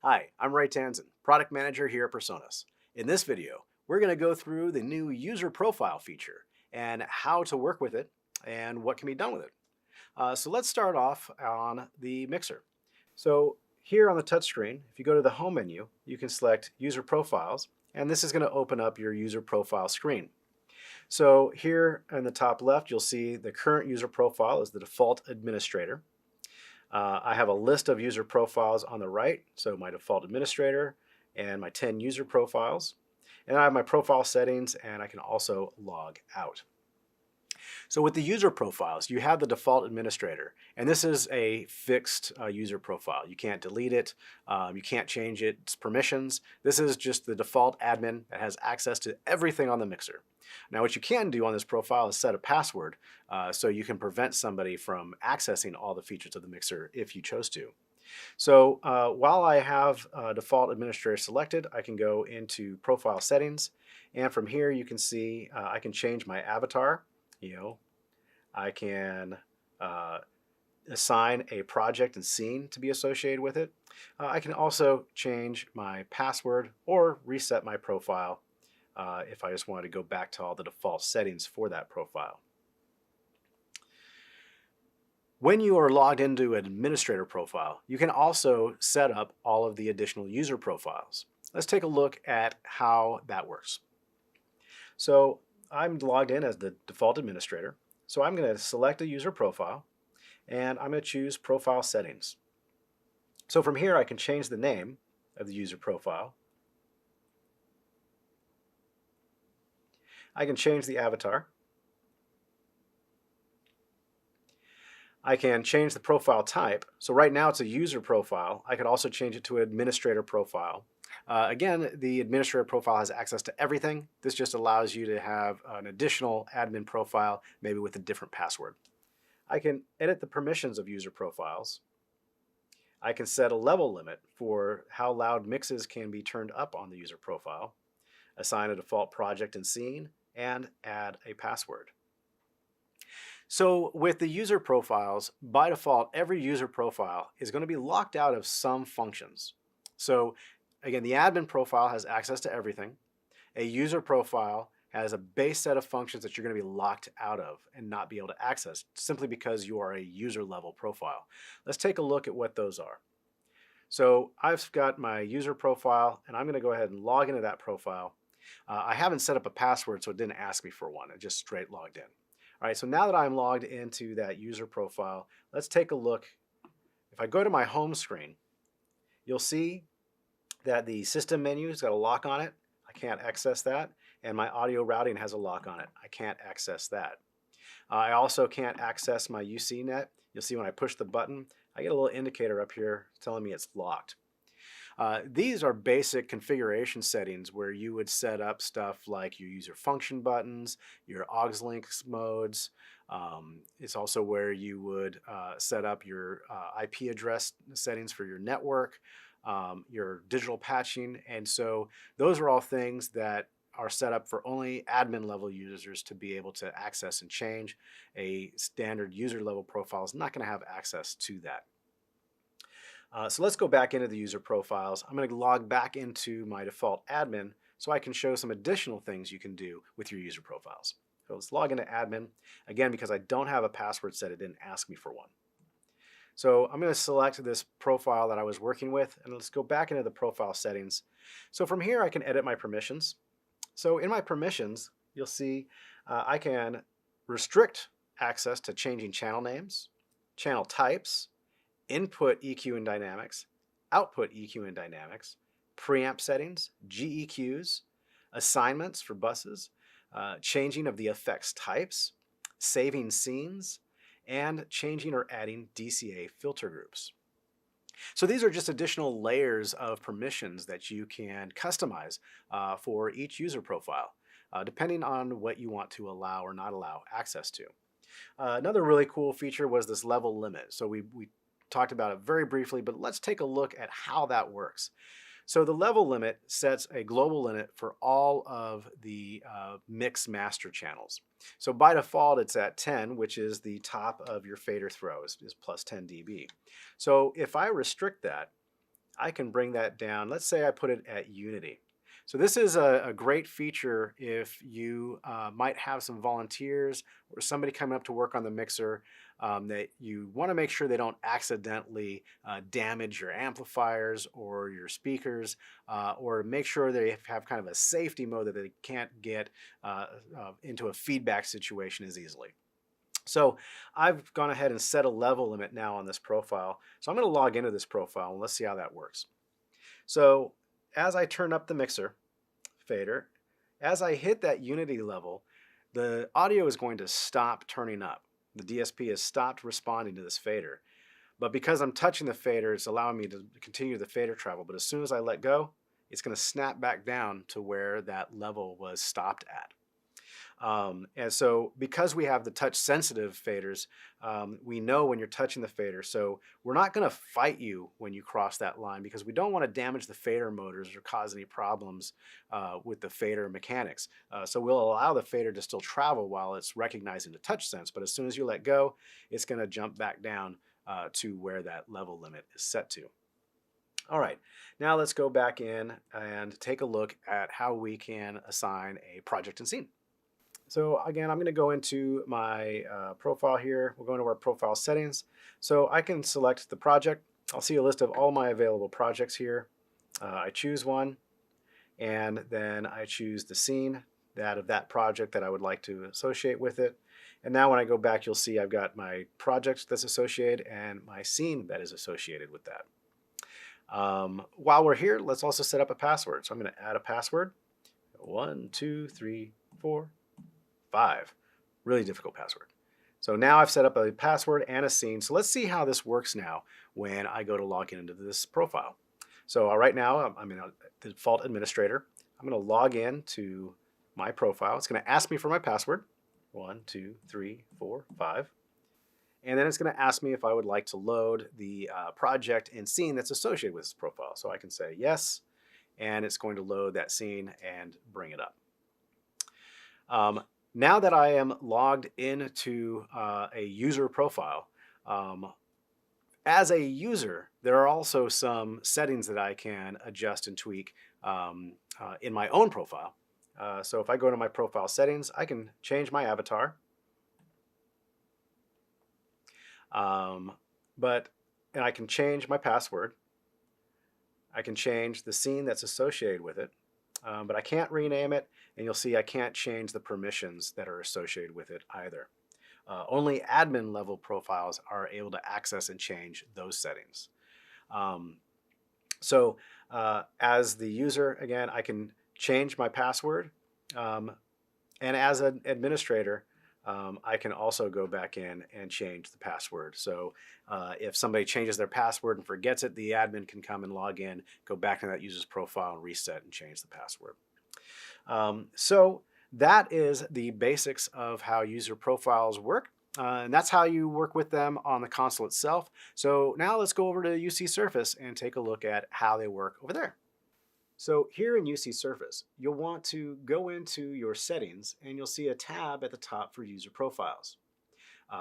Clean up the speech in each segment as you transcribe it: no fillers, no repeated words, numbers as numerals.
Hi, I'm Ray Tanzen, Product Manager here at Personas. In this video, we're going to go through the new user profile feature and how to work with it and what can be done with it. So let's start off on the mixer. So here on the touchscreen, if you go to the home menu, you can select user profiles, and this is going to open up your user profile screen. So here in the top left, you'll see the current user profile is the default administrator. I have a list of user profiles on the right, so my default administrator and my 10 user profiles. And I have my profile settings, and I can also log out. So with the user profiles, you have the default administrator, and this is a fixed user profile. You can't delete it, you can't change its permissions. This is just the default admin that has access to everything on the mixer. Now what you can do on this profile is set a password so you can prevent somebody from accessing all the features of the mixer if you chose to. So while I have default administrator selected, I can go into profile settings, and from here you can see I can change my avatar. I can assign a project and scene to be associated with it. I can also change my password or reset my profile if I just wanted to go back to all the default settings for that profile. When you are logged into an administrator profile, you can also set up all of the additional user profiles. Let's take a look at how that works. So I'm logged in as the default administrator. So I'm going to select a user profile, and I'm going to choose Profile Settings. So from here, I can change the name of the user profile. I can change the avatar. I can change the profile type. So right now it's a user profile. I could also change it to an administrator profile. Again, the administrator profile has access to everything. This just allows you to have an additional admin profile, maybe with a different password. I can edit the permissions of user profiles. I can set a level limit for how loud mixes can be turned up on the user profile, assign a default project and scene, and add a password. So with the user profiles, by default, every user profile is going to be locked out of some functions. So again, the admin profile has access to everything. A user profile has a base set of functions that you're going to be locked out of and not be able to access simply because you are a user level profile. Let's take a look at what those are. So I've got my user profile, and I'm going to go ahead and log into that profile. I haven't set up a password, so it didn't ask me for one. It just straight logged in. All right, so now that I'm logged into that user profile, let's take a look. If I go to my home screen, you'll see that the system menu has got a lock on it. I can't access that. And my audio routing has a lock on it. I can't access that. I also can't access my UCNet. You'll see when I push the button, I get a little indicator up here telling me it's locked. These are basic configuration settings where you would set up stuff like your user function buttons, your aux links modes. It's also where you would set up your IP address settings for your network, your digital patching. And so those are all things that are set up for only admin level users to be able to access and change. A standard user level profile is not going to have access to that. So let's go back into the user profiles. I'm going to log back into my default admin so I can show some additional things you can do with your user profiles. So let's log into admin. Again, because I don't have a password set, it didn't ask me for one. So I'm going to select this profile that I was working with, and let's go back into the profile settings. So from here, I can edit my permissions. So in my permissions, you'll see I can restrict access to changing channel names, channel types, input EQ and dynamics, output EQ and dynamics, preamp settings, GEQs, assignments for buses, changing of the effects types, saving scenes, and changing or adding DCA filter groups. So these are just additional layers of permissions that you can customize for each user profile, depending on what you want to allow or not allow access to. Another really cool feature was this level limit. So we talked about it very briefly, but let's take a look at how that works. So the level limit sets a global limit for all of the mix master channels. So by default, it's at 10, which is the top of your fader throw, is plus 10 dB. So if I restrict that, I can bring that down. Let's say I put it at unity. So this is a great feature if you might have some volunteers or somebody coming up to work on the mixer that you want to make sure they don't accidentally damage your amplifiers or your speakers, or make sure they have kind of a safety mode that they can't get into a feedback situation as easily. So I've gone ahead and set a level limit now on this profile. So I'm going to log into this profile and let's see how that works. So as I turn up the mixer fader, as I hit that unity level, the audio is going to stop turning up. The DSP has stopped responding to this fader. But because I'm touching the fader, it's allowing me to continue the fader travel. But as soon as I let go, it's going to snap back down to where that level was stopped at. And so because we have the touch sensitive faders, we know when you're touching the fader. So we're not going to fight you when you cross that line because we don't want to damage the fader motors or cause any problems with the fader mechanics. So we'll allow the fader to still travel while it's recognizing the touch sense. But as soon as you let go, it's going to jump back down to where that level limit is set to. All right, now let's go back in and take a look at how we can assign a project and scene. So again, I'm going to go into my profile here. We'll go into our profile settings. So I can select the project. I'll see a list of all my available projects here. I choose one, and then I choose the scene of that project that I would like to associate with it. And now when I go back, you'll see I've got my project that's associated and my scene that is associated with that. While we're here, let's also set up a password. So I'm going to add a password. 1, 2, 3, 4, 5. Really difficult password. So now I've set up a password and a scene. So let's see how this works now when I go to log into this profile. So right now I'm in a default administrator. I'm going to log in to my profile. It's going to ask me for my password. 1, 2, 3, 4, 5. And then it's going to ask me if I would like to load the project and scene that's associated with this profile. So I can say yes, and it's going to load that scene and bring it up. Now that I am logged into a user profile, as a user, there are also some settings that I can adjust and tweak in my own profile. So if I go to my profile settings, I can change my avatar. And I can change my password. I can change the scene that's associated with it. But I can't rename it, and you'll see I can't change the permissions that are associated with it either. Only admin level profiles are able to access and change those settings. As the user, again, I can change my password, and as an administrator, I can also go back in and change the password. So if somebody changes their password and forgets it, the admin can come and log in, go back to that user's profile and reset and change the password. So that is the basics of how user profiles work. And that's how you work with them on the console itself. So now let's go over to UC Surface and take a look at how they work over there. So here in UC Surface, you'll want to go into your settings and you'll see a tab at the top for user profiles.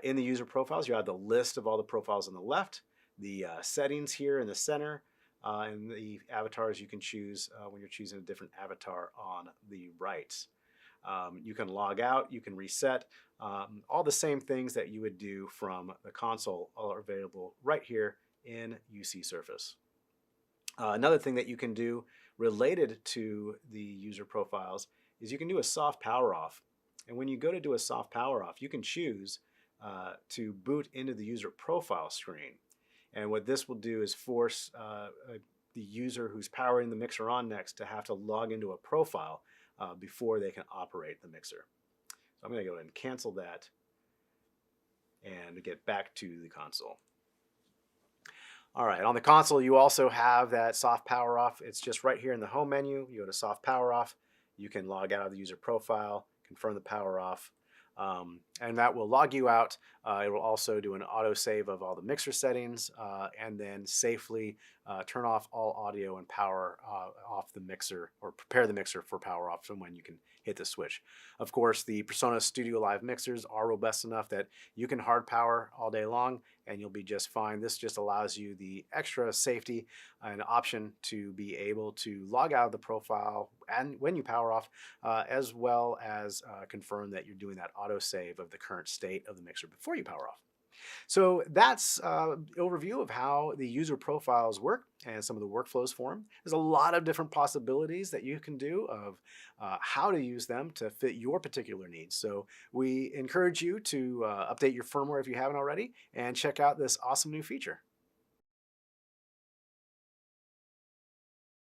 In the user profiles, you have the list of all the profiles on the left, the settings here in the center, and the avatars you can choose when you're choosing a different avatar on the right. You can log out, you can reset, all the same things that you would do from the console are available right here in UC Surface. Another thing that you can do related to the user profiles is you can do a soft power off. And when you go to do a soft power off, you can choose to boot into the user profile screen. And what this will do is force the user who's powering the mixer on next to have to log into a profile before they can operate the mixer. So I'm going to go ahead and cancel that and get back to the console. All right, on the console, you also have that soft power off. It's just right here in the home menu. You go to soft power off. You can log out of the user profile, confirm the power off, and that will log you out. It will also do an auto save of all the mixer settings and then safely turn off all audio and power off the mixer, or prepare the mixer for power off from when you can hit the switch. Of course, the PreSonus Studio Live mixers are robust enough that you can hard power all day long and you'll be just fine. This just allows you the extra safety and option to be able to log out of the profile and when you power off, as well as confirm that you're doing that auto save of the current state of the mixer before you power off. So that's overview of how the user profiles work and some of the workflows for them. There's a lot of different possibilities that you can do of how to use them to fit your particular needs. So we encourage you to update your firmware if you haven't already and check out this awesome new feature.